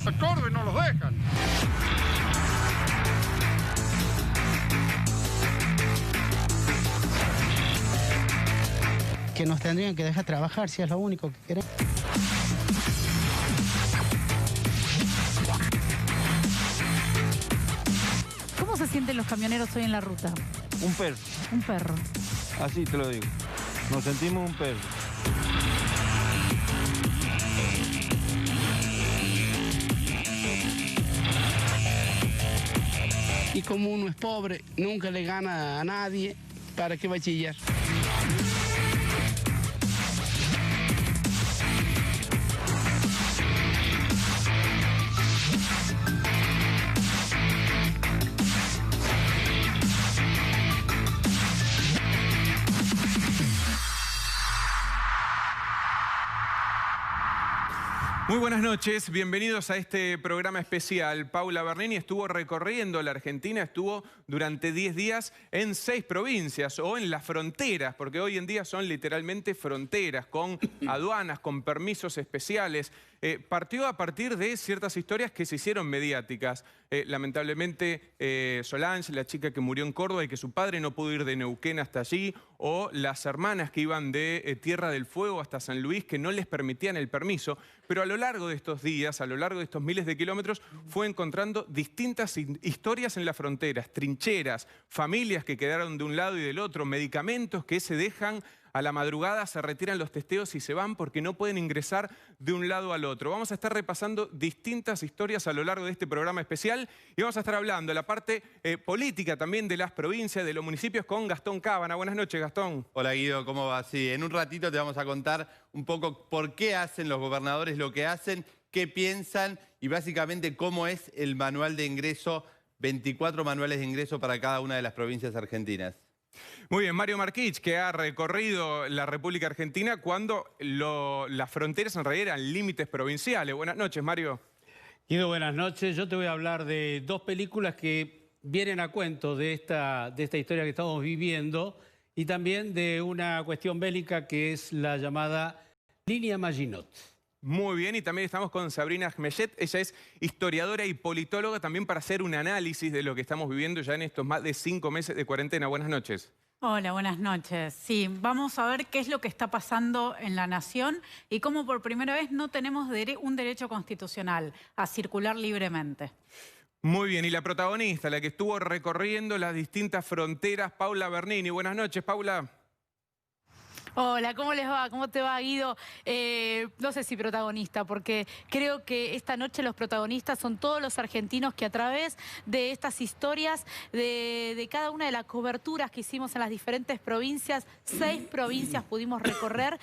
hasta Córdoba y no los dejan. Que nos tendrían que dejar trabajar, si es lo único que queremos. ¿Cómo se sienten los camioneros hoy en la ruta? Un perro. Un perro. Así te lo digo. Nos sentimos un perro. Y como uno es pobre, nunca le gana a nadie, ¿para qué va a chillar? Muy buenas noches, bienvenidos a este programa especial. Paula Bernini estuvo recorriendo la Argentina, estuvo durante 10 días en 6 provincias o en las fronteras, porque hoy en día son literalmente fronteras, con aduanas, con permisos especiales. Partió a partir de ciertas historias que se hicieron mediáticas. Lamentablemente Solange, la chica que murió en Córdoba y que su padre no pudo ir de Neuquén hasta allí, o las hermanas que iban de Tierra del Fuego hasta San Luis, que no les permitían el permiso. Pero a lo largo de estos días, a lo largo de estos miles de kilómetros, fue encontrando distintas historias en las fronteras, trincheras, familias que quedaron de un lado y del otro, medicamentos que se dejan a la madrugada, se retiran los testeos y se van porque no pueden ingresar de un lado al otro. Vamos a estar repasando distintas historias a lo largo de este programa especial y vamos a estar hablando de la parte política también de las provincias, de los municipios, con Gastón Cábana. Buenas noches, Gastón. Hola Guido, ¿cómo va? Sí, en un ratito te vamos a contar un poco por qué hacen los gobernadores lo que hacen, qué piensan y básicamente cómo es el manual de ingreso, 24 manuales de ingreso para cada una de las provincias argentinas. Muy bien, Mario Marquich, que ha recorrido la República Argentina cuando las fronteras en realidad eran límites provinciales. Buenas noches, Mario. Guido, buenas noches. Yo te voy a hablar de 2 películas que vienen a cuento de esta historia que estamos viviendo y también de una cuestión bélica que es la llamada Línea Maginot. Muy bien, y también estamos con Sabrina Ahmeyet. Ella es historiadora y politóloga también para hacer un análisis de lo que estamos viviendo ya en estos más de 5 meses de cuarentena. Buenas noches. Hola, buenas noches. Sí, vamos a ver qué es lo que está pasando en la nación y cómo por primera vez no tenemos un derecho constitucional a circular libremente. Muy bien, y la protagonista, la que estuvo recorriendo las distintas fronteras, Paula Bernini. Buenas noches, Paula. Hola, ¿cómo les va? ¿Cómo te va, Guido? No sé si protagonista, porque creo que esta noche los protagonistas son todos los argentinos que a través de estas historias, de cada una de las coberturas que hicimos en las diferentes provincias, 6 provincias pudimos recorrer,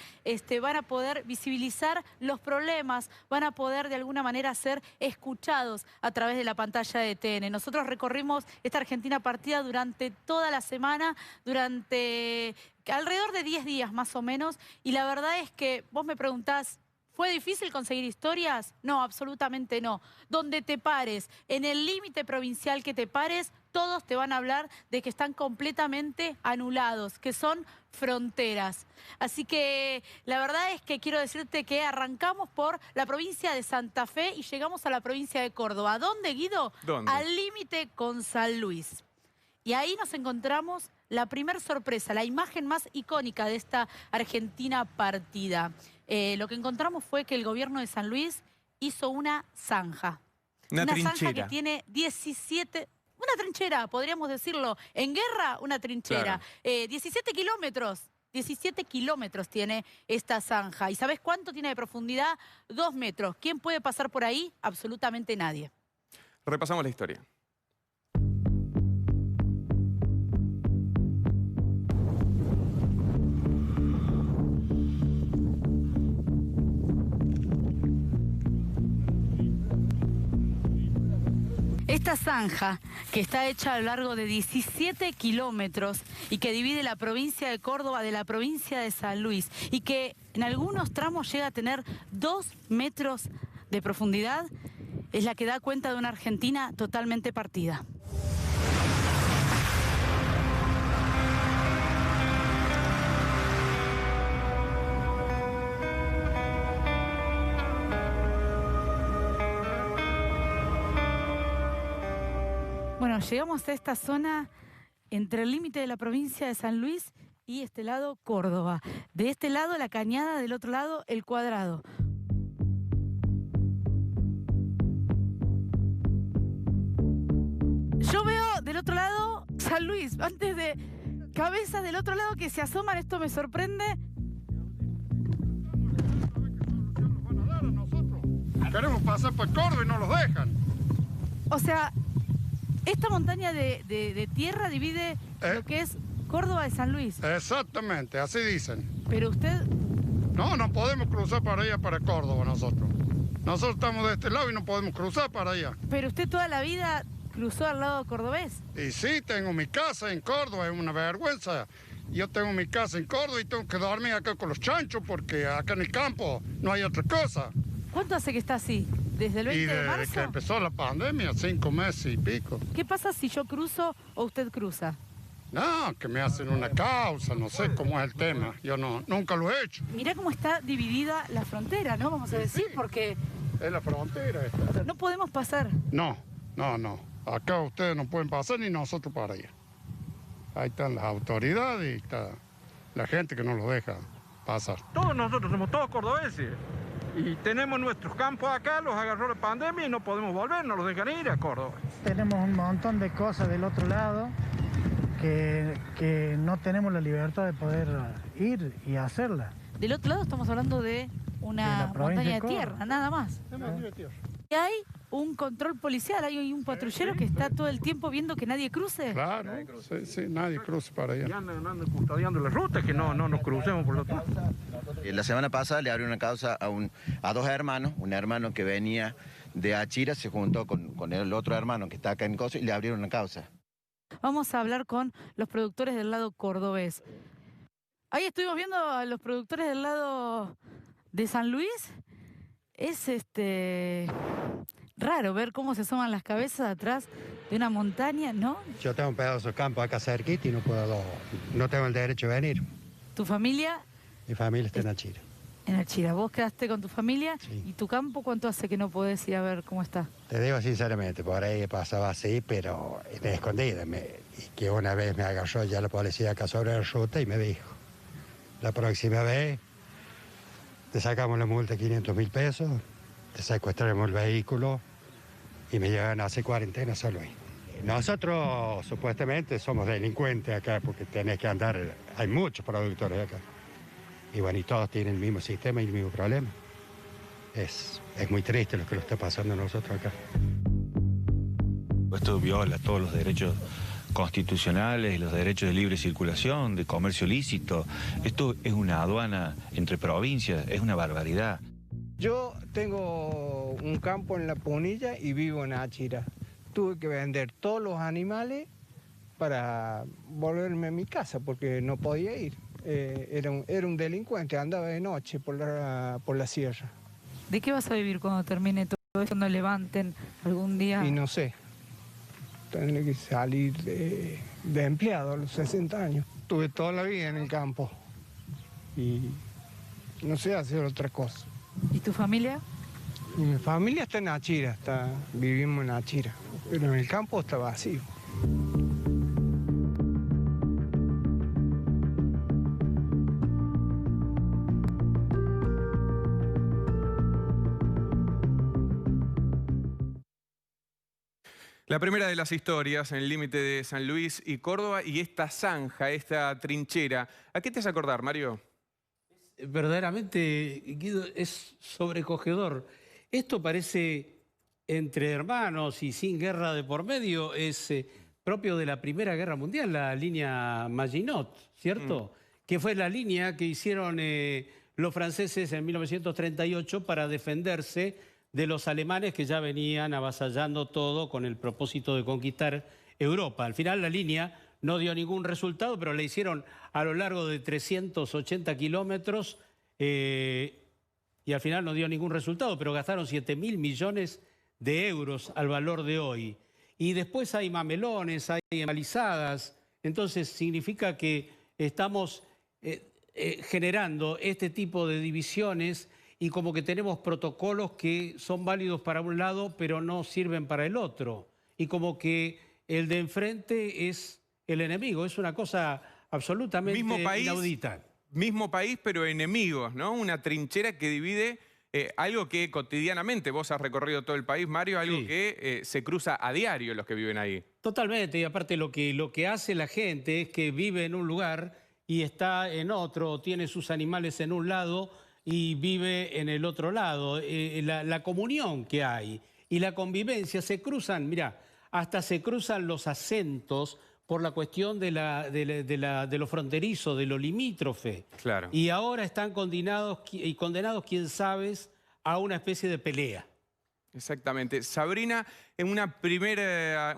van a poder visibilizar los problemas, van a poder de alguna manera ser escuchados a través de la pantalla de TN. Nosotros recorrimos esta Argentina partida durante toda la semana, durante alrededor de 10 días más o menos, y la verdad es que vos me preguntás, ¿fue difícil conseguir historias? No, absolutamente no. Donde te pares, en el límite provincial que te pares, todos te van a hablar de que están completamente anulados, que son fronteras. Así que la verdad es que quiero decirte que arrancamos por la provincia de Santa Fe y llegamos a la provincia de Córdoba. ¿Dónde, Guido? ¿Dónde? Al límite con San Luis. Y ahí nos encontramos la primer sorpresa, la imagen más icónica de esta Argentina partida. Lo que encontramos fue que el gobierno de San Luis hizo una zanja. Una trinchera. Zanja que tiene 17... Una trinchera, podríamos decirlo. En guerra, una trinchera. Claro. 17 kilómetros. 17 kilómetros tiene esta zanja. ¿Y sabés cuánto tiene de profundidad? 2 metros. ¿Quién puede pasar por ahí? Absolutamente nadie. Repasamos la historia. Esta zanja, que está hecha a lo largo de 17 kilómetros y que divide la provincia de Córdoba de la provincia de San Luis y que en algunos tramos llega a tener 2 metros de profundidad, es la que da cuenta de una Argentina totalmente partida. Bueno, llegamos a esta zona entre el límite de la provincia de San Luis y este lado Córdoba. De este lado la Cañada, del otro lado el Cuadrado. Yo veo del otro lado San Luis, antes de cabezas del otro lado que se asoman, esto me sorprende. Queremos pasar por Córdoba y no los dejan. O sea, esta montaña de tierra divide lo que es Córdoba de San Luis. Exactamente, así dicen. Pero usted... No podemos cruzar para allá, para Córdoba nosotros. Nosotros estamos de este lado y no podemos cruzar para allá. Pero usted toda la vida cruzó al lado cordobés. Y sí, tengo mi casa en Córdoba, es una vergüenza. Yo tengo mi casa en Córdoba y tengo que dormir acá con los chanchos porque acá en el campo no hay otra cosa. ¿Cuánto hace que está así? ¿Desde el 20 Y de desde marzo? que empezó la pandemia, 5 meses y pico. ¿Qué pasa si yo cruzo o usted cruza? No, que me hacen una causa, no sé cómo es el tema. Yo nunca lo he hecho. Mirá cómo está dividida la frontera, ¿no? Vamos a decir, porque Es la frontera esta. no podemos pasar. No. Acá ustedes no pueden pasar ni nosotros para allá. Ahí están las autoridades y está la gente que no los deja pasar. Todos nosotros somos todos cordobeses. Y tenemos nuestros campos acá, los agarró la pandemia y no podemos volver, no los dejan ir a Córdoba. Tenemos un montón de cosas del otro lado que no tenemos la libertad de poder ir y hacerla. Del otro lado estamos hablando de una De la provincia montaña de de Córdoba. tierra, nada más. Y hay un control policial, hay un patrullero que está todo el tiempo viendo que nadie cruce. Claro, sí, nadie cruza para allá. Y andan custodiando la ruta, que no nos crucemos por el otro lado. La semana pasada le abrieron una causa a dos hermanos, un hermano que venía de Achira, se juntó con el otro hermano que está acá en Coso y le abrieron una causa. Vamos a hablar con los productores del lado cordobés. Ahí estuvimos viendo a los productores del lado de San Luis. Es raro ver cómo se asoman las cabezas atrás de una montaña, ¿no? Yo tengo un pedazo de campo acá cerquita y no tengo el derecho de venir. ¿Tu familia? Mi familia está en Achira. En Achira. ¿Vos quedaste con tu familia? Sí. ¿Y tu campo cuánto hace que no podés ir a ver cómo está? Te digo sinceramente, por ahí pasaba así, pero de escondida. Y que una vez me agarró ya la policía acá sobre la ruta y me dijo, la próxima vez te sacamos la multa de 500.000 pesos, te secuestramos el vehículo y me llevan a hacer cuarentena solo ahí. Nosotros supuestamente somos delincuentes acá porque tenés que andar, hay muchos productores acá. Y bueno, y todos tienen el mismo sistema y el mismo problema. Es muy triste lo que lo está pasando a nosotros acá. Esto viola todos los derechos constitucionales, los derechos de libre circulación, de comercio lícito. Esto es una aduana entre provincias, es una barbaridad. Yo tengo un campo en La Punilla y vivo en Achira. Tuve que vender todos los animales para volverme a mi casa porque no podía ir. Era un delincuente, andaba de noche por la sierra. ¿De qué vas a vivir cuando termine todo esto, cuando levanten algún día? Y no sé, tendré que salir de empleado a los 60 años. Tuve toda la vida en el campo y no sé hacer otra cosa. ¿Y tu familia? Y mi familia está en Achira, vivimos en Achira, pero en el campo está vacío. La primera de las historias en el límite de San Luis y Córdoba y esta zanja, esta trinchera. ¿A qué te hace acordar, Mario? Verdaderamente, Guido, es sobrecogedor. Esto parece entre hermanos y sin guerra de por medio, es propio de la Primera Guerra Mundial, la línea Maginot, ¿cierto? Que fue la línea que hicieron los franceses en 1938 para defenderse de los alemanes que ya venían avasallando todo con el propósito de conquistar Europa. Al final la línea no dio ningún resultado, pero la hicieron a lo largo de 380 kilómetros y al final no dio ningún resultado, pero gastaron 7.000 millones de euros al valor de hoy. Y después hay mamelones, hay embalizadas, entonces significa que estamos generando este tipo de divisiones y como que tenemos protocolos que son válidos para un lado, pero no sirven para el otro. Y como que el de enfrente es el enemigo. Es una cosa absolutamente inaudita. Mismo país, pero enemigos, ¿no? Una trinchera que divide algo que cotidianamente, vos has recorrido todo el país, Mario, algo que se cruza a diario los que viven ahí. Totalmente, y aparte lo que hace la gente es que vive en un lugar y está en otro, tiene sus animales en un lado y vive en el otro lado. La comunión que hay y la convivencia se cruzan, mirá, hasta se cruzan los acentos por la cuestión de lo fronterizo, de lo limítrofe. Claro. Y ahora están condenados, quién sabe, a una especie de pelea. Exactamente. Sabrina, en una primera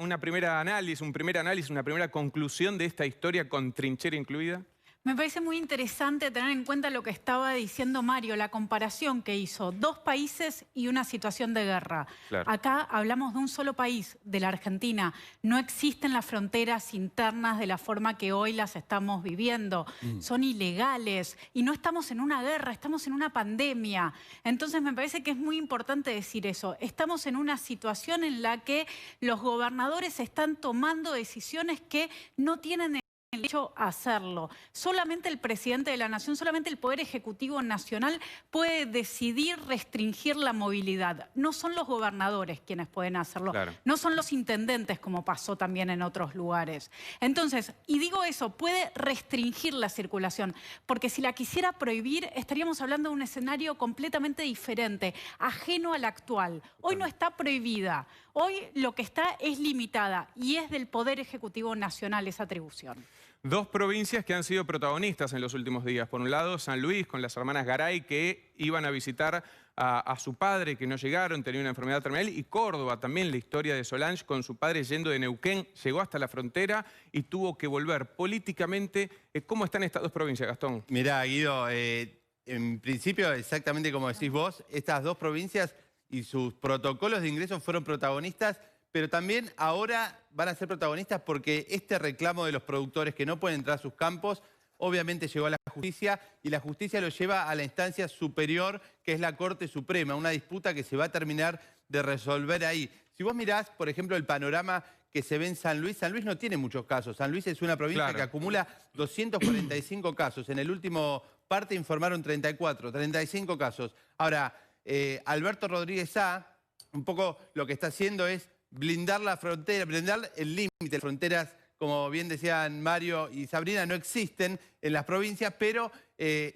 conclusión de esta historia con trinchera incluida. Me parece muy interesante tener en cuenta lo que estaba diciendo Mario, la comparación que hizo. 2 países y una situación de guerra. Claro. Acá hablamos de un solo país, de la Argentina. No existen las fronteras internas de la forma que hoy las estamos viviendo. Son ilegales y no estamos en una guerra, estamos en una pandemia. Entonces me parece que es muy importante decir eso. Estamos en una situación en la que los gobernadores están tomando decisiones que no tienen el derecho a hacerlo. Solamente el presidente de la Nación, solamente el Poder Ejecutivo Nacional puede decidir restringir la movilidad. No son los gobernadores quienes pueden hacerlo. Claro. No son los intendentes, como pasó también en otros lugares. Entonces, y digo eso, puede restringir la circulación, porque si la quisiera prohibir, estaríamos hablando de un escenario completamente diferente, ajeno al actual. Hoy no está prohibida. Hoy lo que está es limitada y es del Poder Ejecutivo Nacional esa atribución. 2 provincias que han sido protagonistas en los últimos días. Por un lado, San Luis, con las hermanas Garay, que iban a visitar a su padre, que no llegaron, tenía una enfermedad terminal. Y Córdoba, también la historia de Solange, con su padre yendo de Neuquén, llegó hasta la frontera y tuvo que volver. Políticamente, ¿cómo están estas 2 provincias, Gastón? Mirá, Guido, en principio, exactamente como decís vos, estas 2 provincias y sus protocolos de ingreso fueron protagonistas, pero también ahora van a ser protagonistas porque este reclamo de los productores que no pueden entrar a sus campos, obviamente llegó a la justicia y la justicia lo lleva a la instancia superior, que es la Corte Suprema, una disputa que se va a terminar de resolver ahí. Si vos mirás, por ejemplo, el panorama que se ve en San Luis no tiene muchos casos. San Luis es una provincia que acumula 245 casos. En el último parte informaron 35 casos. Ahora, Alberto Rodríguez Sá, un poco lo que está haciendo es blindar la frontera, blindar el límite. Las fronteras, como bien decían Mario y Sabrina, no existen en las provincias, pero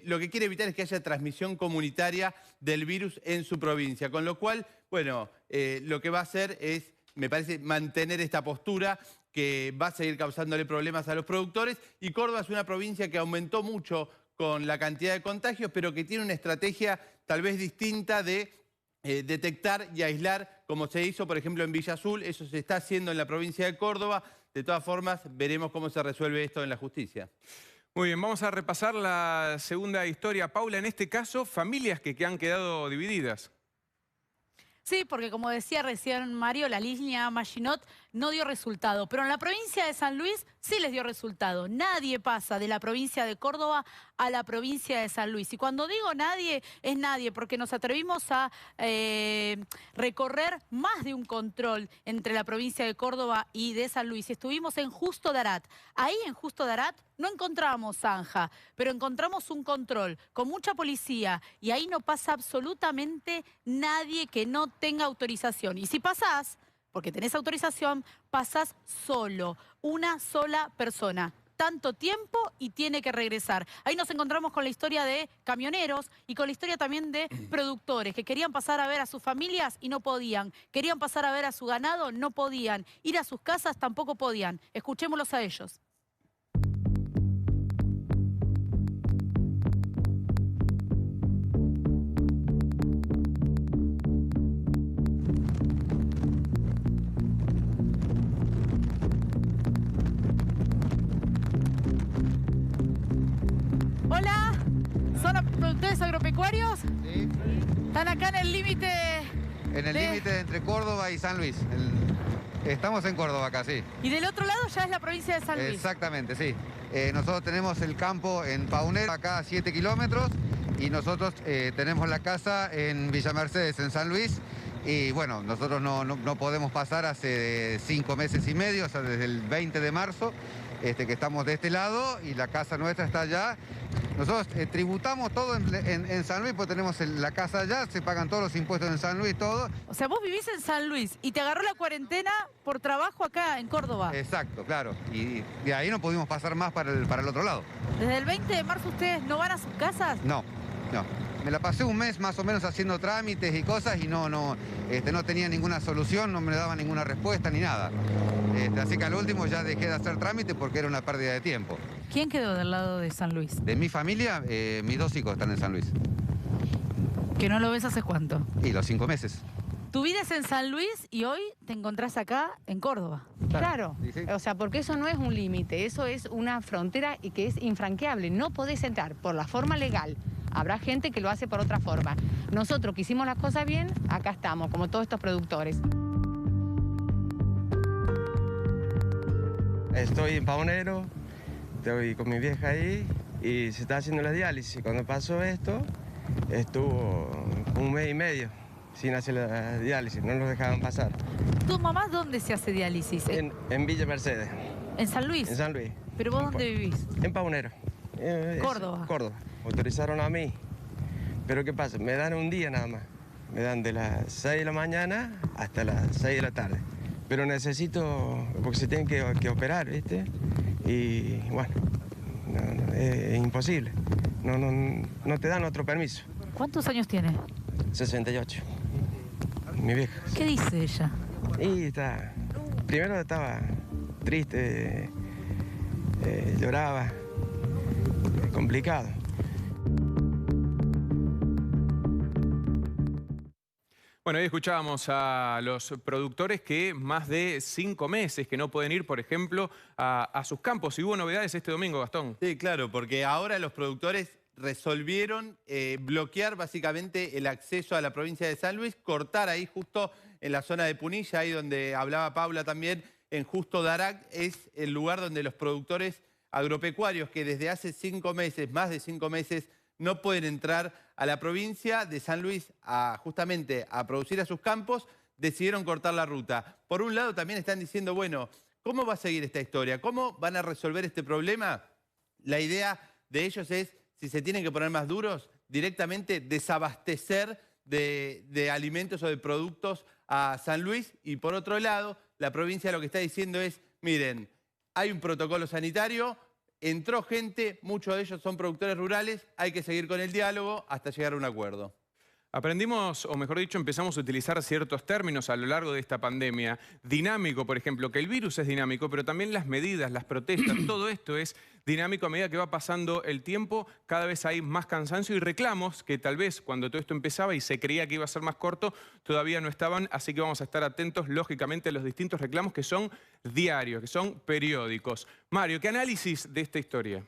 lo que quiere evitar es que haya transmisión comunitaria del virus en su provincia. Con lo cual, bueno, lo que va a hacer es, me parece, mantener esta postura que va a seguir causándole problemas a los productores. Y Córdoba es una provincia que aumentó mucho con la cantidad de contagios, pero que tiene una estrategia tal vez distinta de detectar y aislar, como se hizo, por ejemplo, en Villa Azul. Eso se está haciendo en la provincia de Córdoba. De todas formas, veremos cómo se resuelve esto en la justicia. Muy bien, vamos a repasar la segunda historia. Paula, en este caso, familias que han quedado divididas. Sí, porque como decía recién Mario, la línea Maginot no dio resultado. Pero en la provincia de San Luis sí les dio resultado. Nadie pasa de la provincia de Córdoba a la provincia de San Luis. Y cuando digo nadie, es nadie, porque nos atrevimos a recorrer más de un control entre la provincia de Córdoba y de San Luis. Estuvimos en Justo Darat. Ahí en Justo Darat no encontramos zanja, pero encontramos un control con mucha policía y ahí no pasa absolutamente nadie que no tenga autorización. Y si pasás, porque tenés autorización, pasás solo, una sola persona. Tanto tiempo y tiene que regresar. Ahí nos encontramos con la historia de camioneros y con la historia también de productores que querían pasar a ver a sus familias y no podían. Querían pasar a ver a su ganado, no podían. Ir a sus casas tampoco podían. Escuchémoslos a ellos. Hola, ¿son productores agropecuarios? Sí. ¿Están acá en el límite? En el límite entre Córdoba y San Luis. Estamos en Córdoba acá, sí. Y del otro lado ya es la provincia de San Luis. Exactamente, sí. Nosotros tenemos el campo en Paunero, acá a 7 kilómetros, y nosotros tenemos la casa en Villa Mercedes, en San Luis, Y bueno, nosotros no podemos pasar hace 5 meses y medio, o sea, desde el 20 de marzo, que estamos de este lado y la casa nuestra está allá. Nosotros tributamos todo en San Luis, porque tenemos la casa allá, se pagan todos los impuestos en San Luis, todo. O sea, vos vivís en San Luis y te agarró la cuarentena por trabajo acá en Córdoba. Exacto, claro. Y de ahí no pudimos pasar más para el otro lado. ¿Desde el 20 de marzo ustedes no van a sus casas? No. Me la pasé un mes más o menos haciendo trámites y cosas y no tenía ninguna solución, no me daba ninguna respuesta ni nada. Así que al último ya dejé de hacer trámites porque era una pérdida de tiempo. ¿Quién quedó del lado de San Luis? De mi familia, mis 2 hijos están en San Luis. ¿Que no lo ves hace cuánto? Y los 5 meses. Tu vida es en San Luis y hoy te encontrás acá en Córdoba. Claro, o sea, porque eso no es un límite, eso es una frontera y que es infranqueable. No podés entrar por la forma legal. Habrá gente que lo hace por otra forma. Nosotros que hicimos las cosas bien, acá estamos, como todos estos productores. Estoy en Paunero, estoy con mi vieja ahí y se está haciendo la diálisis. Cuando pasó esto, estuvo 1 mes y medio sin hacer la diálisis, no nos dejaban pasar. ¿Tu mamá dónde se hace diálisis? En Villa Mercedes. ¿En San Luis? En San Luis. ¿Pero vos dónde vivís? En Paunero. Córdoba. Córdoba. Autorizaron a mí. Pero ¿qué pasa? Me dan un día nada más. Me dan de las 6 de la mañana hasta las 6 de la tarde. Pero necesito, porque se tienen que operar, ¿viste? Y bueno, es imposible. No te dan otro permiso. ¿Cuántos años tiene? 68. Mi vieja. ¿Qué dice ella? Y primero estaba triste, lloraba, complicado. Bueno, ahí escuchábamos a los productores que más de 5 meses que no pueden ir, por ejemplo, a sus campos. Y hubo novedades este domingo, Gastón. Sí, claro, porque ahora los productores resolvieron bloquear básicamente el acceso a la provincia de San Luis, cortar ahí justo en la zona de Punilla, ahí donde hablaba Paula también, en Justo Darac, es el lugar donde los productores agropecuarios que desde hace 5 meses, más de 5 meses, no pueden entrar a la provincia de San Luis justamente a producir a sus campos, decidieron cortar la ruta. Por un lado también están diciendo, bueno, ¿cómo va a seguir esta historia? ¿Cómo van a resolver este problema? La idea de ellos es, si se tienen que poner más duros, directamente desabastecer de alimentos o de productos a San Luis. Y por otro lado, la provincia lo que está diciendo es, miren, hay un protocolo sanitario, entró gente, muchos de ellos son productores rurales, hay que seguir con el diálogo hasta llegar a un acuerdo. Aprendimos, o mejor dicho, empezamos a utilizar ciertos términos a lo largo de esta pandemia. Dinámico, por ejemplo, que el virus es dinámico, pero también las medidas, las protestas, todo esto es dinámico a medida que va pasando el tiempo. Cada vez hay más cansancio y reclamos que tal vez cuando todo esto empezaba y se creía que iba a ser más corto, todavía no estaban. Así que vamos a estar atentos, lógicamente, a los distintos reclamos que son diarios, que son periódicos. Mario, ¿qué análisis de esta historia?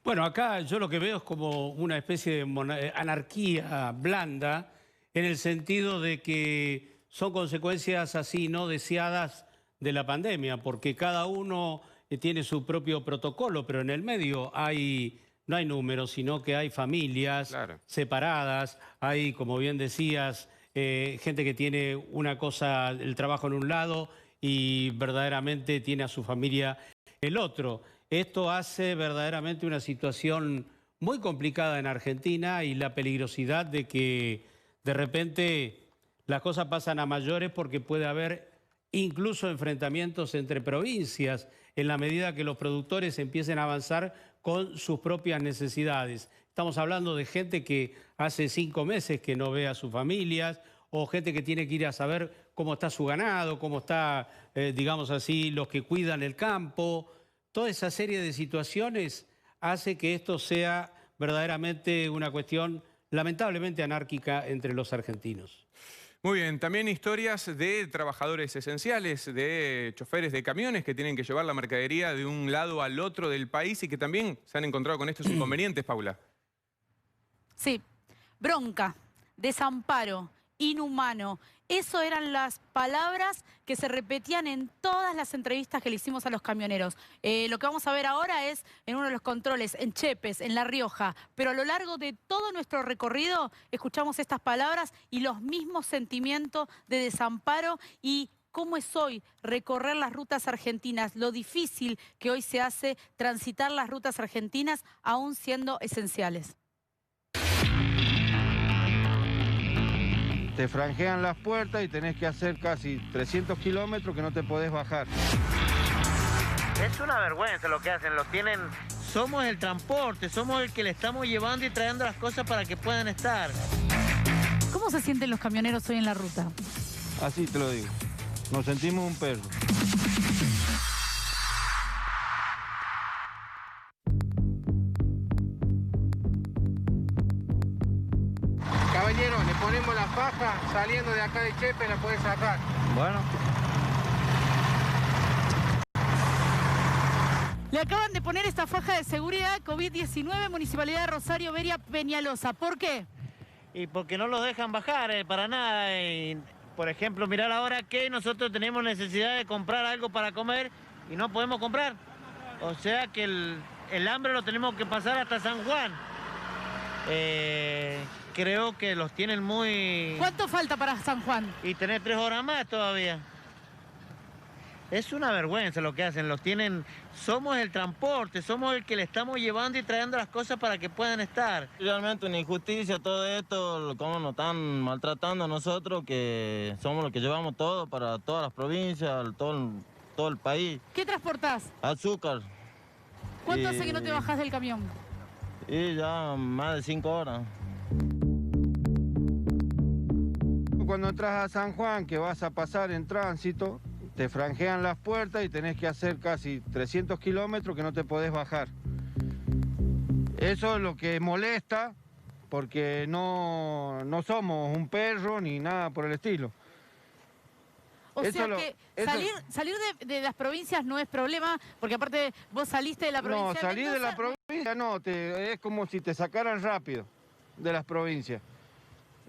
Bueno, acá yo lo que veo es como una especie de anarquía blanda, en el sentido de que son consecuencias así no deseadas de la pandemia, porque cada uno tiene su propio protocolo, pero en el medio no hay números, sino que hay familias separadas, hay, como bien decías, gente que tiene una cosa, el trabajo en un lado y verdaderamente tiene a su familia el otro. Esto hace verdaderamente una situación muy complicada en Argentina y la peligrosidad de que de repente las cosas pasan a mayores porque puede haber incluso enfrentamientos entre provincias en la medida que los productores empiecen a avanzar con sus propias necesidades. Estamos hablando de gente que hace 5 meses que no ve a sus familias o gente que tiene que ir a saber cómo está su ganado, cómo está, digamos así, los que cuidan el campo. Toda esa serie de situaciones hace que esto sea verdaderamente una cuestión lamentablemente anárquica entre los argentinos. Muy bien, también historias de trabajadores esenciales, de choferes de camiones que tienen que llevar la mercadería de un lado al otro del país y que también se han encontrado con estos inconvenientes, Paula. Sí, bronca, desamparo inhumano. Eso eran las palabras que se repetían en todas las entrevistas que le hicimos a los camioneros. Lo que vamos a ver ahora es en uno de los controles, en Chepes, en La Rioja. Pero a lo largo de todo nuestro recorrido escuchamos estas palabras y los mismos sentimientos de desamparo y cómo es hoy recorrer las rutas argentinas, lo difícil que hoy se hace transitar las rutas argentinas aún siendo esenciales. Te franjean las puertas y tenés que hacer casi 300 kilómetros que no te podés bajar. Es una vergüenza lo que hacen, los tienen... Somos el transporte, somos el que le estamos llevando y trayendo las cosas para que puedan estar. ¿Cómo se sienten los camioneros hoy en la ruta? Así te lo digo, nos sentimos un perro. Caballero, le ponemos la faja, saliendo de acá de Chepe la podés sacar. Bueno. Le acaban de poner esta faja de seguridad COVID-19, Municipalidad de Rosario, Beria, Peñalosa. ¿Por qué? Y porque no los dejan bajar para nada. Y, por ejemplo, mirar ahora que nosotros tenemos necesidad de comprar algo para comer y no podemos comprar. O sea que el hambre lo tenemos que pasar hasta San Juan. Creo que los tienen muy... ¿Cuánto falta para San Juan? Y tener 3 horas más todavía. Es una vergüenza lo que hacen, los tienen... Somos el transporte, somos el que le estamos llevando y trayendo las cosas para que puedan estar. Realmente una injusticia todo esto, cómo nos están maltratando a nosotros, que somos los que llevamos todo para todas las provincias, todo el país. ¿Qué transportás? Azúcar. ¿Cuánto hace que no te bajás del camión? Y ya más de 5 horas. Cuando entras a San Juan, que vas a pasar en tránsito, te franjean las puertas y tenés que hacer casi 300 kilómetros que no te podés bajar. Eso es lo que molesta, porque no somos un perro ni nada por el estilo. O sea que salir de las provincias no es problema, porque aparte vos saliste de la provincia. No, salir de la provincia no, es como si te sacaran rápido de las provincias.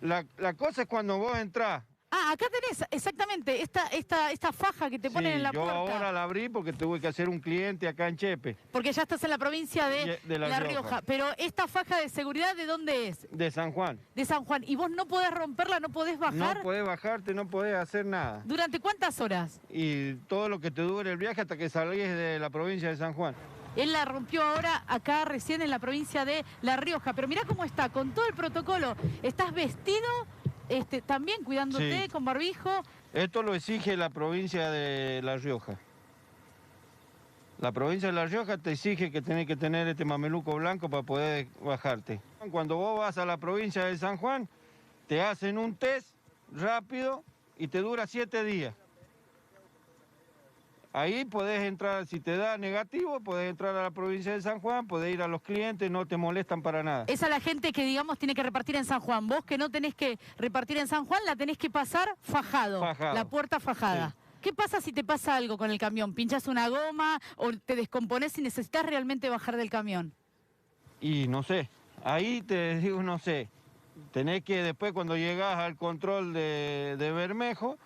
La cosa es cuando vos entrás. Ah, acá tenés exactamente esta faja que te ponen en la puerta. Yo ahora la abrí porque tuve que hacer un cliente acá en Chepe. Porque ya estás en la provincia de La Rioja. Pero esta faja de seguridad, ¿de dónde es? De San Juan. De San Juan. ¿Y vos no podés romperla, no podés bajar? No podés bajarte, no podés hacer nada. ¿Durante cuántas horas? Y todo lo que te dure el viaje hasta que salís de la provincia de San Juan. Él la rompió ahora acá recién en la provincia de La Rioja. Pero mirá cómo está, con todo el protocolo. Estás vestido... también cuidándote, sí, con barbijo. Esto lo exige la provincia de La Rioja. La provincia de La Rioja te exige que tenés que tener este mameluco blanco para poder bajarte. Cuando vos vas a la provincia de San Juan, te hacen un test rápido y te dura 7 días. Ahí podés entrar, si te da negativo, podés entrar a la provincia de San Juan, podés ir a los clientes, no te molestan para nada. Esa es la gente que, digamos, tiene que repartir en San Juan. Vos que no tenés que repartir en San Juan, la tenés que pasar fajado. La puerta fajada. Sí. ¿Qué pasa si te pasa algo con el camión? ¿Pinchas una goma o te descomponés y necesitas realmente bajar del camión? Y no sé, ahí te digo no sé. Tenés que después cuando llegás al control de Bermejo,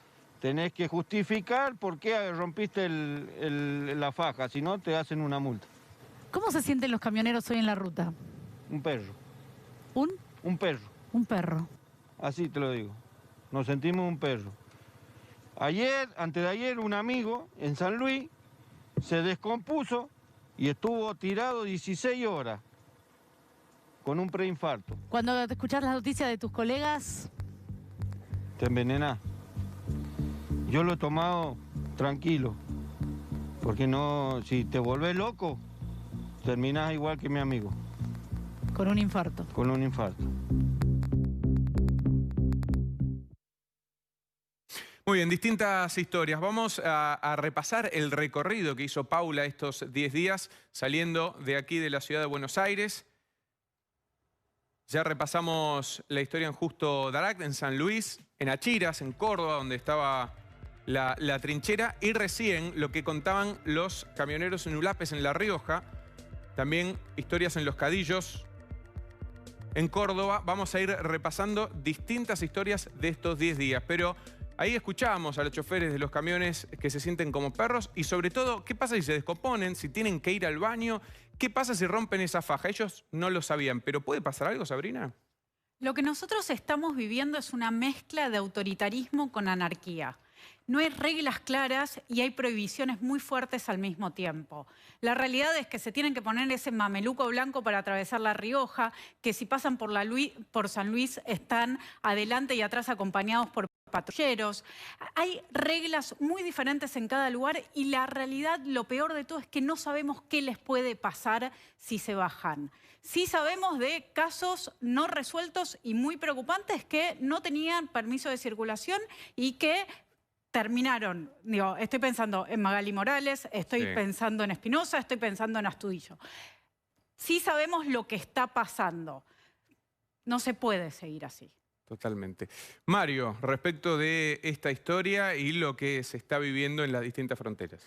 tenés que justificar por qué rompiste la faja, si no te hacen una multa. ¿Cómo se sienten los camioneros hoy en la ruta? Un perro. ¿Un? Un perro. Un perro. Así te lo digo. Nos sentimos un perro. Antes de ayer, un amigo en San Luis se descompuso y estuvo tirado 16 horas con un preinfarto. Cuando te escuchás las noticias de tus colegas... Te envenenás. Yo lo he tomado tranquilo, porque no, si te volvés loco, terminás igual que mi amigo. Con un infarto. Con un infarto. Muy bien, distintas historias. Vamos a repasar el recorrido que hizo Paula estos 10 días, saliendo de aquí de la ciudad de Buenos Aires. Ya repasamos la historia en Justo Daract, en San Luis, en Achiras, en Córdoba, donde estaba la trinchera, y recién lo que contaban los camioneros en Ulapes, en La Rioja. También historias en Los Cadillos, en Córdoba. Vamos a ir repasando distintas historias de estos 10 días, pero ahí escuchábamos a los choferes de los camiones que se sienten como perros y sobre todo, ¿qué pasa si se descomponen, si tienen que ir al baño? ¿Qué pasa si rompen esa faja? Ellos no lo sabían, pero ¿puede pasar algo, Sabrina? Lo que nosotros estamos viviendo es una mezcla de autoritarismo con anarquía. No hay reglas claras y hay prohibiciones muy fuertes al mismo tiempo. La realidad es que se tienen que poner ese mameluco blanco para atravesar La Rioja, que si pasan por San Luis están adelante y atrás acompañados por patrulleros. Hay reglas muy diferentes en cada lugar y la realidad, lo peor de todo, es que no sabemos qué les puede pasar si se bajan. Sí sabemos de casos no resueltos y muy preocupantes que no tenían permiso de circulación y que terminaron. Digo, estoy pensando en Magali Morales, estoy pensando en Espinosa, estoy pensando en Astudillo. Sí sabemos lo que está pasando. No se puede seguir así. Totalmente. Mario, respecto de esta historia y lo que se está viviendo en las distintas fronteras.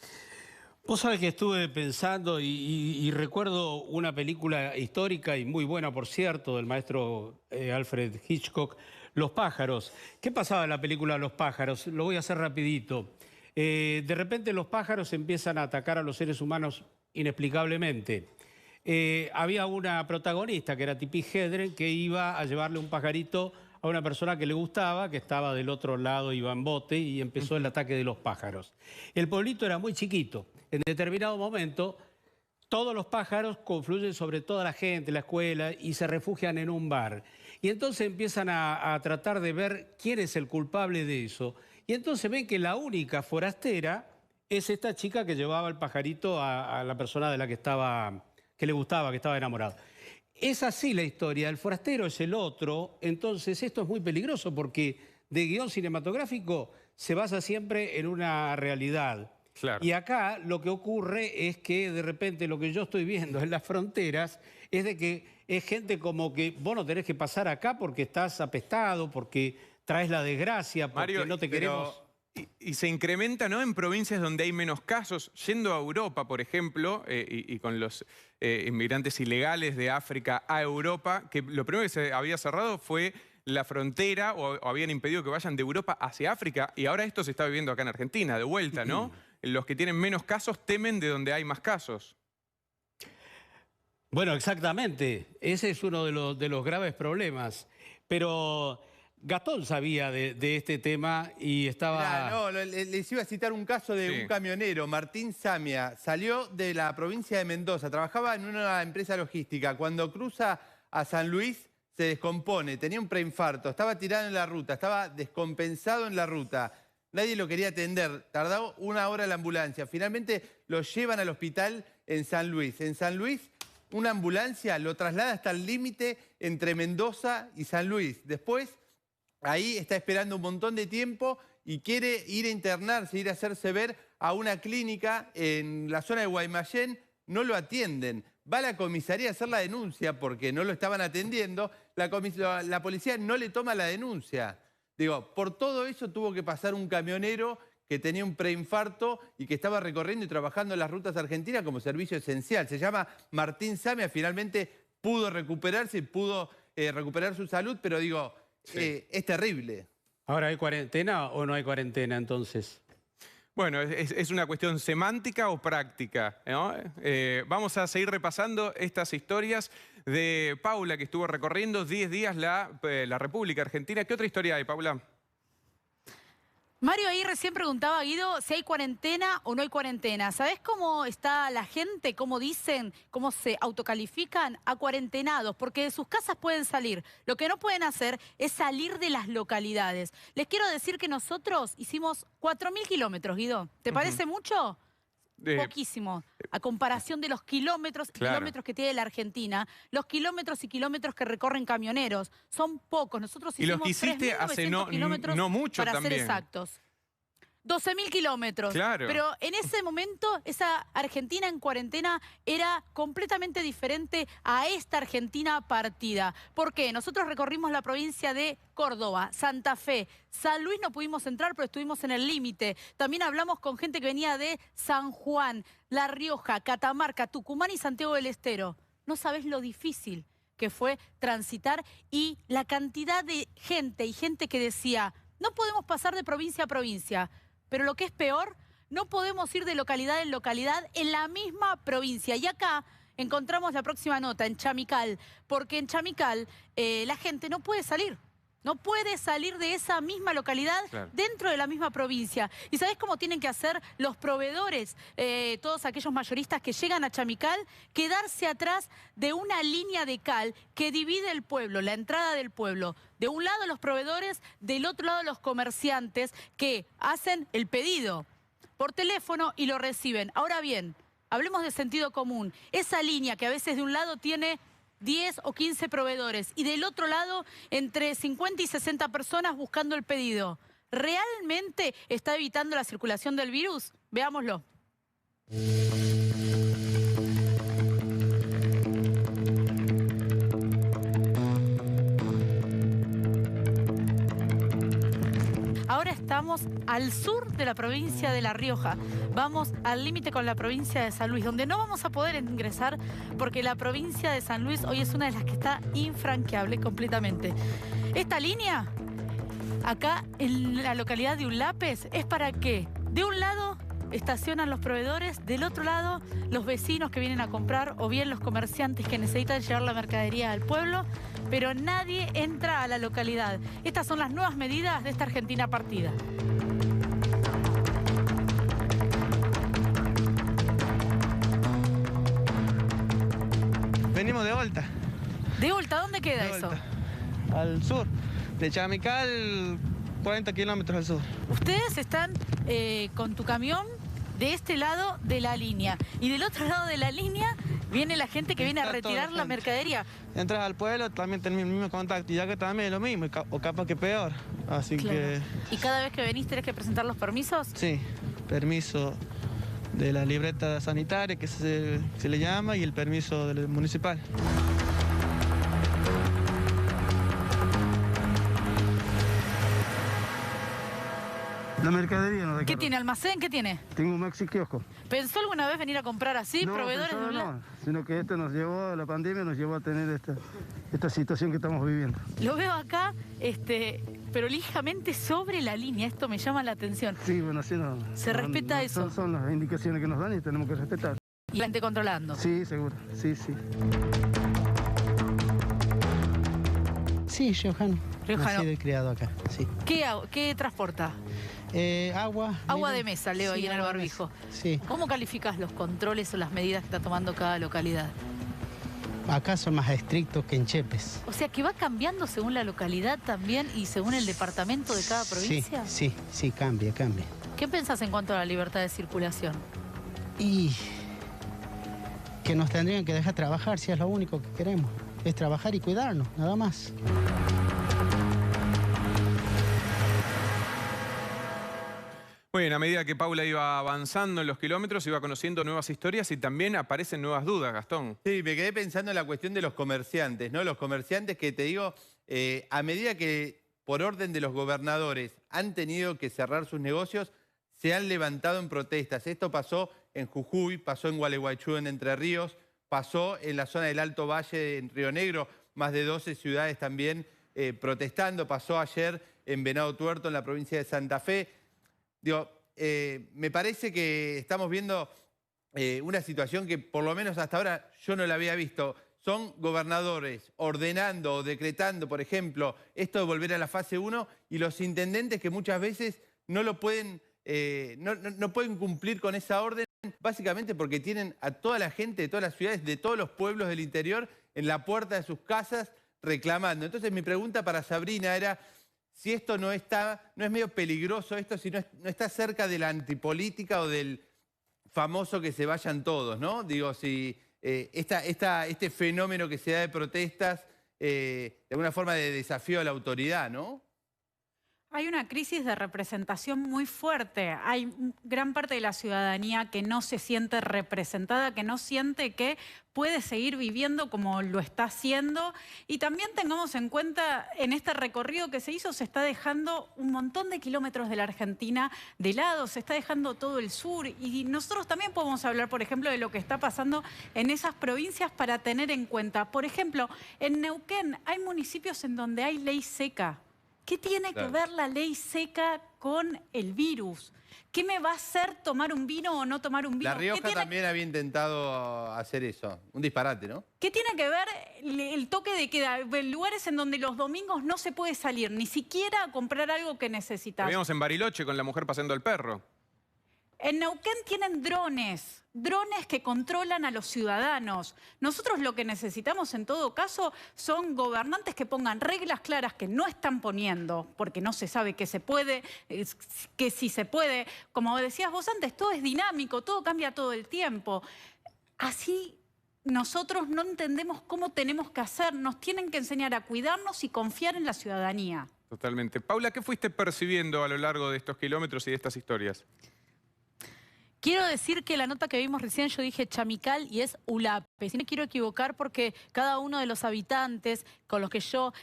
Vos sabés que estuve pensando y recuerdo una película histórica y muy buena, por cierto, del maestro Alfred Hitchcock, Los pájaros. ¿Qué pasaba en la película Los pájaros? Lo voy a hacer rapidito. De repente los pájaros empiezan a atacar a los seres humanos inexplicablemente. Había una protagonista que era Tippi Hedren que iba a llevarle un pajarito a una persona que le gustaba, que estaba del otro lado, iba en bote y empezó el ataque de los pájaros. El pueblito era muy chiquito. En determinado momento, todos los pájaros confluyen sobre toda la gente, la escuela, y se refugian en un bar. Y entonces empiezan a tratar de ver quién es el culpable de eso. Y entonces ven que la única forastera es esta chica que llevaba el pajarito a la persona de la que le gustaba, que estaba enamorado. Es así la historia, el forastero es el otro, entonces esto es muy peligroso porque de guión cinematográfico se basa siempre en una realidad. Claro. Y acá lo que ocurre es que de repente lo que yo estoy viendo en las fronteras es de que es gente como que vos no tenés que pasar acá porque estás apestado, porque traes la desgracia, porque Mario, no te queremos... Y se incrementa, ¿no?, en provincias donde hay menos casos. Yendo a Europa, por ejemplo, y con los inmigrantes ilegales de África a Europa, que lo primero que se había cerrado fue la frontera o habían impedido que vayan de Europa hacia África. Y ahora esto se está viviendo acá en Argentina, de vuelta, ¿no? Los que tienen menos casos temen de donde hay más casos. Bueno, exactamente. Ese es uno de los graves problemas. Pero... Gastón sabía de este tema y estaba... Mirá, no, les iba a citar un caso de un camionero, Martín Samia. Salió de la provincia de Mendoza, trabajaba en una empresa logística. Cuando cruza a San Luis se descompone, tenía un preinfarto, estaba tirado en la ruta, estaba descompensado en la ruta. Nadie lo quería atender, tardó 1 hora la ambulancia. Finalmente lo llevan al hospital en San Luis. En San Luis una ambulancia lo traslada hasta el límite entre Mendoza y San Luis. Después... ahí está esperando un montón de tiempo y quiere ir a internarse, ir a hacerse ver a una clínica en la zona de Guaymallén. No lo atienden. Va a la comisaría a hacer la denuncia porque no lo estaban atendiendo. La policía no le toma la denuncia. Digo, por todo eso tuvo que pasar un camionero que tenía un preinfarto y que estaba recorriendo y trabajando en las rutas argentinas como servicio esencial. Se llama Martín Samia. Finalmente pudo recuperarse y pudo recuperar su salud, pero digo... Sí. Es terrible. Ahora, ¿hay cuarentena o no hay cuarentena entonces? Bueno, es una cuestión semántica o práctica, ¿no? Vamos a seguir repasando estas historias de Paula, que estuvo recorriendo 10 días la República Argentina. ¿Qué otra historia hay, Paula? Mario ahí recién preguntaba a Guido si hay cuarentena o no hay cuarentena. ¿Sabés cómo está la gente? ¿Cómo dicen? ¿Cómo se autocalifican? A cuarentenados, porque de sus casas pueden salir. Lo que no pueden hacer es salir de las localidades. Les quiero decir que nosotros hicimos 4.000 kilómetros, Guido. ¿Te parece mucho? Poquísimo. A comparación de los kilómetros que tiene la Argentina, los kilómetros y kilómetros que recorren camioneros son pocos. Nosotros hicimos 3.900 kilómetros no mucho para también. ser exactos. 12.000 kilómetros. Claro. Pero en ese momento, esa Argentina en cuarentena era completamente diferente a esta Argentina partida. ¿Por qué? Nosotros recorrimos la provincia de Córdoba, Santa Fe, San Luis no pudimos entrar, pero estuvimos en el límite. También hablamos con gente que venía de San Juan, La Rioja, Catamarca, Tucumán y Santiago del Estero. No sabés lo difícil que fue transitar y la cantidad de gente y gente que decía, no podemos pasar de provincia a provincia, pero lo que es peor, no podemos ir de localidad en localidad en la misma provincia. Y acá encontramos la próxima nota, en Chamical, porque en Chamical la gente no puede salir. No puede salir de esa misma localidad dentro de la misma provincia. ¿Y sabés cómo tienen que hacer los proveedores, todos aquellos mayoristas que llegan a Chamical? Quedarse atrás de una línea de cal que divide el pueblo, la entrada del pueblo. De un lado los proveedores, del otro lado los comerciantes que hacen el pedido por teléfono y lo reciben. Ahora bien, hablemos de sentido común. Esa línea que a veces de un lado tiene 10 o 15 proveedores y del otro lado entre 50 y 60 personas buscando el pedido. ¿Realmente está evitando la circulación del virus? Veámoslo. Ahora estamos al sur de la provincia de La Rioja. Vamos al límite con la provincia de San Luis, donde no vamos a poder ingresar porque la provincia de San Luis hoy es una de las que está infranqueable completamente. Esta línea, acá en la localidad de Unlapes, es para que de un lado estacionan los proveedores, del otro lado los vecinos que vienen a comprar o bien los comerciantes que necesitan llevar la mercadería al pueblo, pero nadie entra a la localidad. Estas son las nuevas medidas de esta Argentina partida. Venimos de vuelta. ¿De vuelta? ¿Dónde queda eso? Al sur, de Chamical, 40 kilómetros al sur. Ustedes están con tu camión de este lado de la línea y del otro lado de la línea viene la gente que viene a retirar la mercadería. Entras al pueblo, también tenés el mismo contacto y ya que también es lo mismo, o capaz que peor. Así que... ¿Y cada vez que venís tenés que presentar los permisos? Sí, permiso de la libreta sanitaria que se le llama y el permiso del municipal. La mercadería no. ¿Qué tiene? ¿Almacén? ¿Qué tiene? Tengo un maxi kiosco. ¿Pensó alguna vez venir a comprar así, no, proveedores de un lado? No, sino que la pandemia nos llevó a tener esta situación que estamos viviendo. Lo veo acá, pero lijamente sobre la línea, esto me llama la atención. Sí, bueno, así no. ¿Se respeta eso? Son las indicaciones que nos dan y tenemos que respetar. ¿Y la gente controlando? Sí, seguro, sí. Sí, riojano. Nacido y criado acá, sí. ¿Qué transporta? Agua. Agua de mesa, leo ahí en el barbijo. Sí. ¿Cómo calificas los controles o las medidas que está tomando cada localidad? Acá son más estrictos que en Chepes. O sea, que va cambiando según la localidad también y según el departamento de cada provincia. Sí, cambia. ¿Qué pensás en cuanto a la libertad de circulación? Y que nos tendrían que dejar trabajar, si es lo único que queremos. Es trabajar y cuidarnos, nada más. Muy bien, a medida que Paula iba avanzando en los kilómetros, iba conociendo nuevas historias y también aparecen nuevas dudas, Gastón. Sí, me quedé pensando en la cuestión de los comerciantes, ¿no? Los comerciantes que te digo, a medida que por orden de los gobernadores han tenido que cerrar sus negocios, se han levantado en protestas. Esto pasó en Jujuy, pasó en Gualeguaychú, en Entre Ríos, pasó en la zona del Alto Valle, en Río Negro, más de 12 ciudades también protestando. Pasó ayer en Venado Tuerto, en la provincia de Santa Fe. Digo, me parece que estamos viendo una situación que por lo menos hasta ahora yo no la había visto. Son gobernadores ordenando o decretando, por ejemplo, esto de volver a la fase 1 y los intendentes que muchas veces no lo pueden, no pueden cumplir con esa orden, básicamente porque tienen a toda la gente de todas las ciudades, de todos los pueblos del interior, en la puerta de sus casas reclamando. Entonces mi pregunta para Sabrina era si esto no es medio peligroso, si no está cerca de la antipolítica o del famoso que se vayan todos, ¿no? Digo, si este fenómeno que se da de protestas, de alguna forma de desafío a la autoridad, ¿no? Hay una crisis de representación muy fuerte. Hay gran parte de la ciudadanía que no se siente representada, que no siente que puede seguir viviendo como lo está haciendo. Y también tengamos en cuenta, en este recorrido que se hizo, se está dejando un montón de kilómetros de la Argentina de lado, se está dejando todo el sur. Y nosotros también podemos hablar, por ejemplo, de lo que está pasando en esas provincias para tener en cuenta. Por ejemplo, en Neuquén hay municipios en donde hay ley seca. ¿Qué tiene que ver la ley seca con el virus? ¿Qué me va a hacer tomar un vino o no tomar un vino? La Rioja también había intentado hacer eso. Un disparate, ¿no? ¿Qué tiene que ver el toque de queda? En lugares en donde los domingos no se puede salir, ni siquiera a comprar algo que necesitas. Lo vimos en Bariloche con la mujer paseando el perro. En Neuquén tienen drones que controlan a los ciudadanos. Nosotros lo que necesitamos en todo caso son gobernantes que pongan reglas claras que no están poniendo, porque no se sabe qué se puede, que si se puede. Como decías vos antes, todo es dinámico, todo cambia todo el tiempo. Así nosotros no entendemos cómo tenemos que hacer, nos tienen que enseñar a cuidarnos y confiar en la ciudadanía. Totalmente. Paula, ¿qué fuiste percibiendo a lo largo de estos kilómetros y de estas historias? Quiero decir que la nota que vimos recién yo dije Chamical y es Ulape. Si no me quiero equivocar porque cada uno de los habitantes con los que yo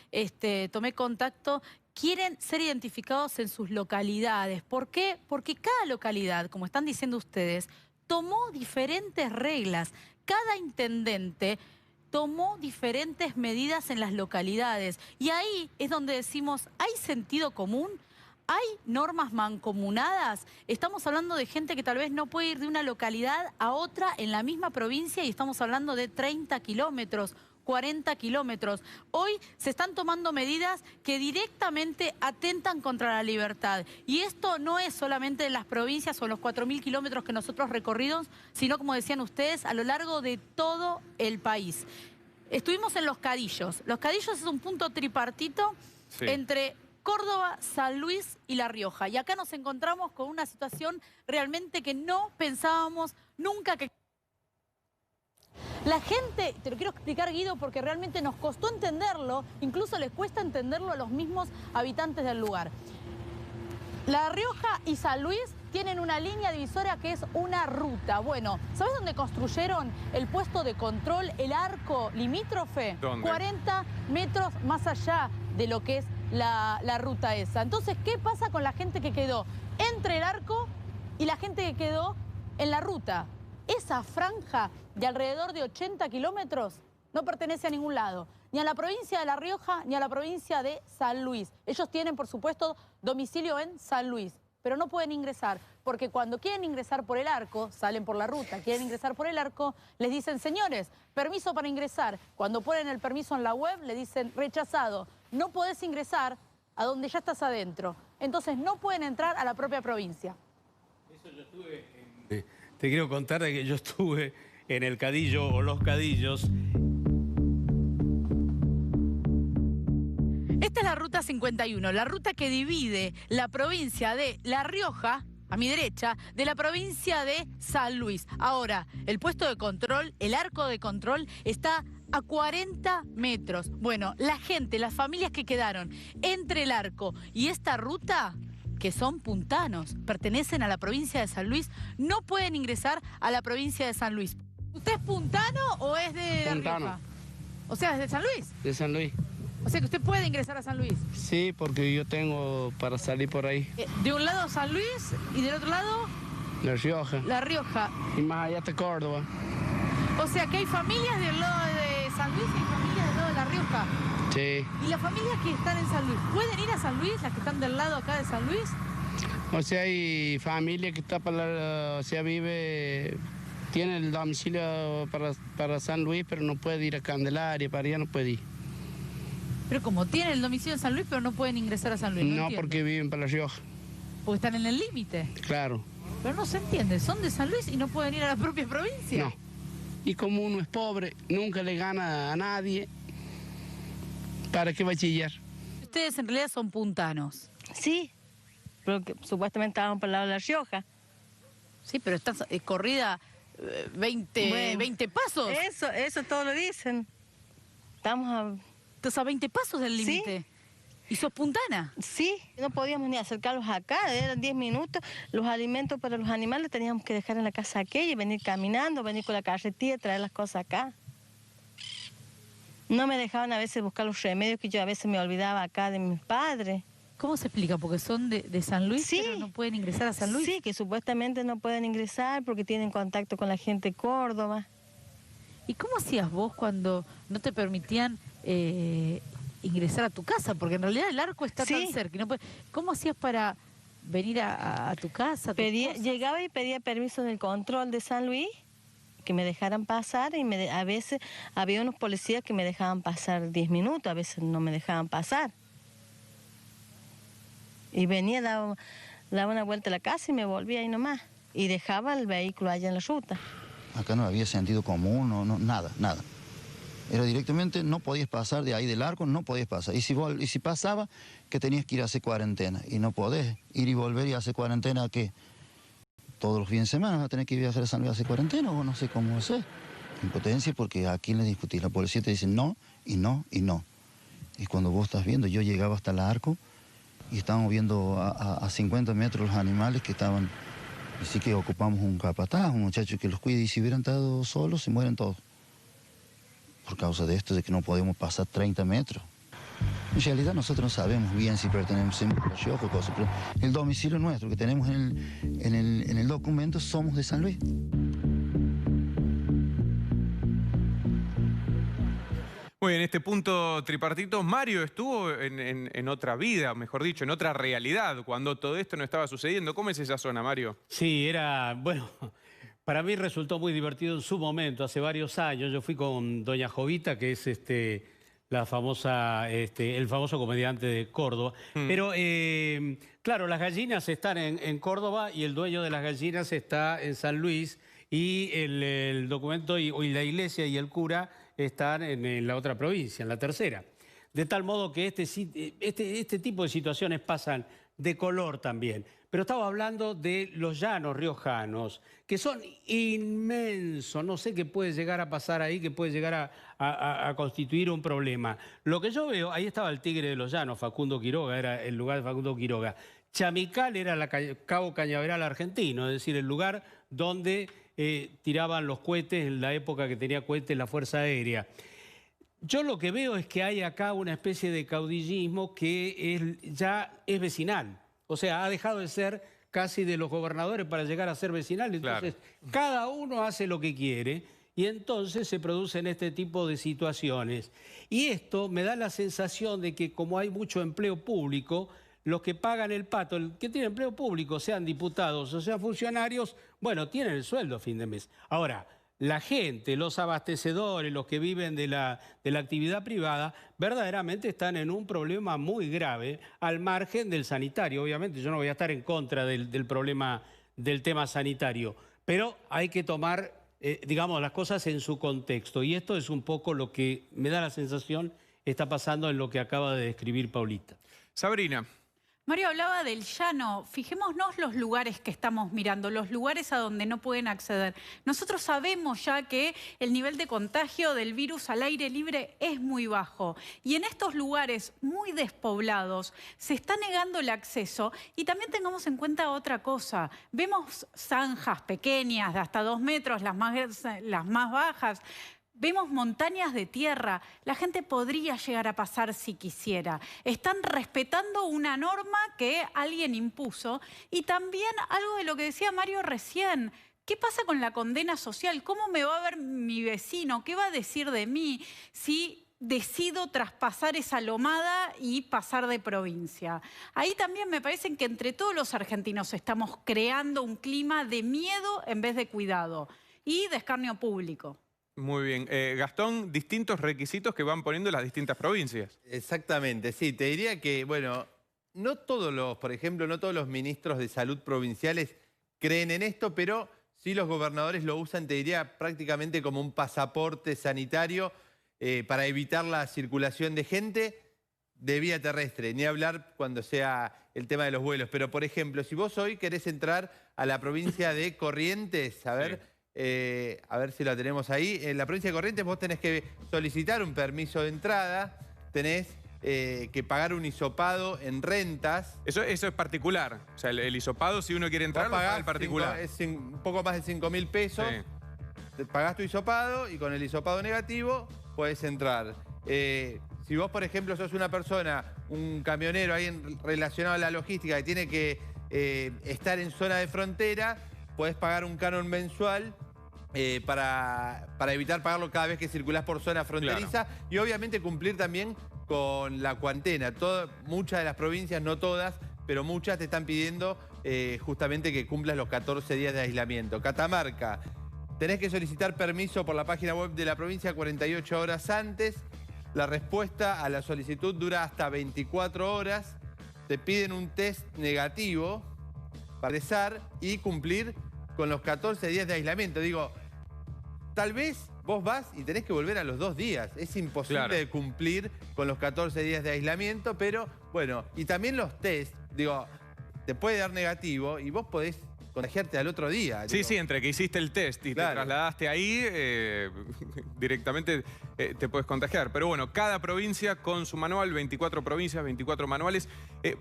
tomé contacto quieren ser identificados en sus localidades. ¿Por qué? Porque cada localidad, como están diciendo ustedes, tomó diferentes reglas. Cada intendente tomó diferentes medidas en las localidades. Y ahí es donde decimos, ¿hay sentido común? ¿Hay normas mancomunadas? Estamos hablando de gente que tal vez no puede ir de una localidad a otra en la misma provincia y estamos hablando de 30 kilómetros, 40 kilómetros. Hoy se están tomando medidas que directamente atentan contra la libertad. Y esto no es solamente en las provincias o en los 4.000 kilómetros que nosotros recorrimos, sino, como decían ustedes, a lo largo de todo el país. Estuvimos en Los Cadillos. Los Cadillos es un punto tripartito entre Córdoba, San Luis y La Rioja. Y acá nos encontramos con una situación realmente que no pensábamos nunca que... La gente, te lo quiero explicar, Guido, porque realmente nos costó entenderlo, incluso les cuesta entenderlo a los mismos habitantes del lugar. La Rioja y San Luis tienen una línea divisoria que es una ruta. Bueno, ¿sabes dónde construyeron el puesto de control, el arco limítrofe? ¿Dónde? 40 metros más allá de lo que es la ruta esa. Entonces, ¿qué pasa con la gente que quedó entre el arco y la gente que quedó en la ruta? Esa franja de alrededor de 80 kilómetros no pertenece a ningún lado, ni a la provincia de La Rioja ni a la provincia de San Luis. Ellos tienen, por supuesto, domicilio en San Luis, pero no pueden ingresar, porque cuando quieren ingresar por el arco, salen por la ruta, quieren ingresar por el arco, les dicen, señores, permiso para ingresar. Cuando ponen el permiso en la web, le dicen, rechazado, no podés ingresar a donde ya estás adentro. Entonces no pueden entrar a la propia provincia. Eso yo estuve te quiero contar de que yo estuve en el Cadillo o Los Cadillos. Esta es la ruta 51, la ruta que divide la provincia de La Rioja, a mi derecha, de la provincia de San Luis. Ahora, el puesto de control, el arco de control, está a 40 metros. Bueno, la gente, las familias que quedaron entre el arco y esta ruta, que son puntanos, pertenecen a la provincia de San Luis, no pueden ingresar a la provincia de San Luis. ¿Usted es puntano o es de La Rioja? O sea, ¿es de San Luis? De San Luis. O sea que usted puede ingresar a San Luis. Sí, porque yo tengo para salir por ahí. De un lado San Luis y del otro lado La Rioja. La Rioja. Y más allá está Córdoba. O sea que hay familias del lado de San Luis y hay familias del lado de La Rioja. Sí. ¿Y las familias que están en San Luis pueden ir a San Luis, las que están del lado acá de San Luis? O sea, hay familia que está o sea, vive, tiene el domicilio para San Luis, pero no puede ir a Candelaria, para allá no puede ir. Pero como tienen el domicilio en San Luis, pero no pueden ingresar a San Luis. No, porque viven para La Rioja. Porque están en el límite. Claro. Pero no se entiende, son de San Luis y no pueden ir a la propia provincia. No. Y como uno es pobre, nunca le gana a nadie, ¿para qué va a chillar? Ustedes en realidad son puntanos. Sí, pero que supuestamente estaban por el lado de La Rioja. Sí, pero está corrida 20 pasos. Eso todo lo dicen. Estamos a 20 pasos del límite. Sí. ¿Y sos puntana? Sí, no podíamos ni acercarlos acá, eran 10 minutos. Los alimentos para los animales teníamos que dejar en la casa aquella y venir caminando, venir con la carretilla, traer las cosas acá. No me dejaban a veces buscar los remedios que yo a veces me olvidaba acá de mis padres. ¿Cómo se explica? ¿Porque son de San Luis, sí, pero no pueden ingresar a San Luis? Sí, que supuestamente no pueden ingresar porque tienen contacto con la gente de Córdoba. ¿Y cómo hacías vos cuando no te permitían ingresar a tu casa? Porque en realidad el arco está tan cerca. Y no puede... ¿Cómo hacías para venir a tu casa? Llegaba y pedía permiso del control de San Luis, que me dejaran pasar, y a veces había unos policías que me dejaban pasar 10 minutos, a veces no me dejaban pasar. Y venía, daba una vuelta a la casa y me volvía ahí nomás. Y dejaba el vehículo allá en la ruta. Acá no había sentido común, nada. Era directamente, no podías pasar de ahí del arco, no podías pasar. Y si pasaba, que tenías que ir a hacer cuarentena. Y no podés ir y volver y hacer cuarentena, ¿qué? Todos los fines de semana vas a tener que ir a hacer San Luis a hacer cuarentena, o no sé cómo hacer. Impotencia, porque aquí le discutís. La policía te dice no, y no, y no. Y cuando vos estás viendo, yo llegaba hasta el arco y estábamos viendo a 50 metros los animales que estaban. Así que ocupamos un capataz, un muchacho que los cuide, y si hubieran estado solos, se mueren todos. Por causa de esto, de que no podemos pasar 30 metros. En realidad nosotros no sabemos bien si pertenecemos a Rioja o cosas, pero el domicilio nuestro que tenemos en el documento somos de San Luis. Muy bien, en este punto tripartito, Mario estuvo en otra vida, mejor dicho, en otra realidad, cuando todo esto no estaba sucediendo. ¿Cómo es esa zona, Mario? Sí, bueno, para mí resultó muy divertido en su momento, hace varios años. Yo fui con doña Jovita, que es el famoso comediante de Córdoba. Pero, claro, las gallinas están en Córdoba y el dueño de las gallinas está en San Luis, y el documento y la iglesia y el cura están en la otra provincia, en la tercera. De tal modo que este tipo de situaciones pasan de color también. Pero estaba hablando de los llanos riojanos, que son inmensos. No sé qué puede llegar a pasar ahí, que puede llegar a constituir un problema. Lo que yo veo, ahí estaba el Tigre de los Llanos, Facundo Quiroga, era el lugar de Facundo Quiroga. Chamical era Cabo Cañaveral argentino, es decir, el lugar donde tiraban los cohetes en la época que tenía cohetes la Fuerza Aérea. Yo lo que veo es que hay acá una especie de caudillismo que ya es vecinal. O sea, ha dejado de ser casi de los gobernadores para llegar a ser vecinal. Entonces, cada uno hace lo que quiere y entonces se producen este tipo de situaciones. Y esto me da la sensación de que como hay mucho empleo público, los que pagan el pato, el que tiene empleo público, sean diputados o sean funcionarios, bueno, tienen el sueldo a fin de mes. Ahora, la gente, los abastecedores, los que viven de la actividad privada, verdaderamente están en un problema muy grave al margen del sanitario. Obviamente yo no voy a estar en contra del problema del tema sanitario, pero hay que tomar, digamos, las cosas en su contexto. Y esto es un poco lo que me da la sensación está pasando en lo que acaba de describir Paulita. Sabrina. Mario hablaba del llano. Fijémonos los lugares que estamos mirando, los lugares a donde no pueden acceder. Nosotros sabemos ya que el nivel de contagio del virus al aire libre es muy bajo. Y en estos lugares muy despoblados se está negando el acceso. Y también tengamos en cuenta otra cosa. Vemos zanjas pequeñas de hasta 2 metros, las más bajas. Vemos montañas de tierra. La gente podría llegar a pasar si quisiera. Están respetando una norma que alguien impuso. Y también algo de lo que decía Mario recién. ¿Qué pasa con la condena social? ¿Cómo me va a ver mi vecino? ¿Qué va a decir de mí si decido traspasar esa lomada y pasar de provincia? Ahí también me parece que entre todos los argentinos estamos creando un clima de miedo en vez de cuidado y de escarnio público. Muy bien. Gastón, distintos requisitos que van poniendo las distintas provincias. Exactamente, sí. Te diría que, bueno, no todos los ministros de salud provinciales creen en esto, pero sí los gobernadores lo usan, te diría, prácticamente como un pasaporte sanitario para evitar la circulación de gente de vía terrestre. Ni hablar cuando sea el tema de los vuelos. Pero, por ejemplo, si vos hoy querés entrar a la provincia de Corrientes, a ver... Sí. A ver si la tenemos ahí. En la provincia de Corrientes vos tenés que solicitar un permiso de entrada, tenés que pagar un hisopado en rentas. Eso es particular. O sea, el hisopado, si uno quiere entrar, lo paga el particular. Es un poco más de 5.000 pesos. Sí. Te pagás tu hisopado y con el hisopado negativo podés entrar. Si vos, por ejemplo, sos una persona, un camionero, alguien relacionado a la logística que tiene que estar en zona de frontera, podés pagar un canon mensual para evitar pagarlo cada vez que circulás por zona fronteriza. Claro. Y obviamente cumplir también con la cuarentena. Muchas de las provincias, no todas, pero muchas te están pidiendo justamente que cumplas los 14 días de aislamiento. Catamarca, tenés que solicitar permiso por la página web de la provincia 48 horas antes. La respuesta a la solicitud dura hasta 24 horas. Te piden un test negativo para ingresar y cumplir con los 14 días de aislamiento. Digo, tal vez vos vas y tenés que volver a los 2 días. Es imposible de cumplir con los 14 días de aislamiento, pero bueno, y también los test, digo, te puede dar negativo y vos podés contagiarte al otro día. Sí, sí, entre que hiciste el test y te trasladaste ahí, directamente te puedes contagiar. Pero bueno, cada provincia con su manual, 24 provincias, 24 manuales.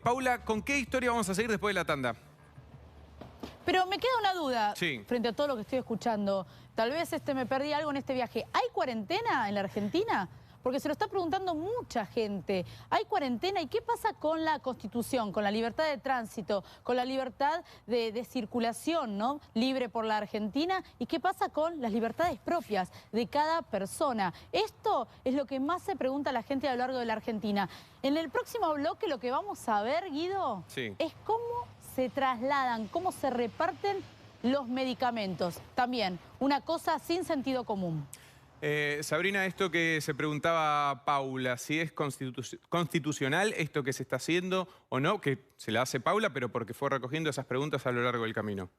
Paula, ¿con qué historia vamos a seguir después de la tanda? Pero me queda una duda frente a todo lo que estoy escuchando. Tal vez me perdí algo en este viaje. ¿Hay cuarentena en la Argentina? Porque se lo está preguntando mucha gente. ¿Hay cuarentena? ¿Y qué pasa con la Constitución, con la libertad de tránsito, con la libertad de circulación, ¿no? Libre por la Argentina? ¿Y qué pasa con las libertades propias de cada persona? Esto es lo que más se pregunta la gente a lo largo de la Argentina. En el próximo bloque lo que vamos a ver, Guido, es cómo se trasladan, cómo se reparten los medicamentos. También una cosa sin sentido común. Sabrina, esto que se preguntaba Paula, si es constitucional esto que se está haciendo o no, que se la hace Paula, pero porque fue recogiendo esas preguntas a lo largo del camino.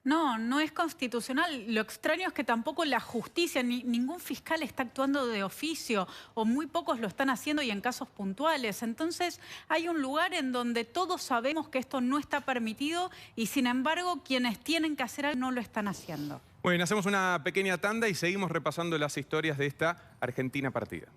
No, no es constitucional. Lo extraño es que tampoco la justicia, ningún fiscal está actuando de oficio, o muy pocos lo están haciendo y en casos puntuales. Entonces hay un lugar en donde todos sabemos que esto no está permitido y sin embargo quienes tienen que hacer algo no lo están haciendo. Bueno, hacemos una pequeña tanda y seguimos repasando las historias de esta Argentina partida.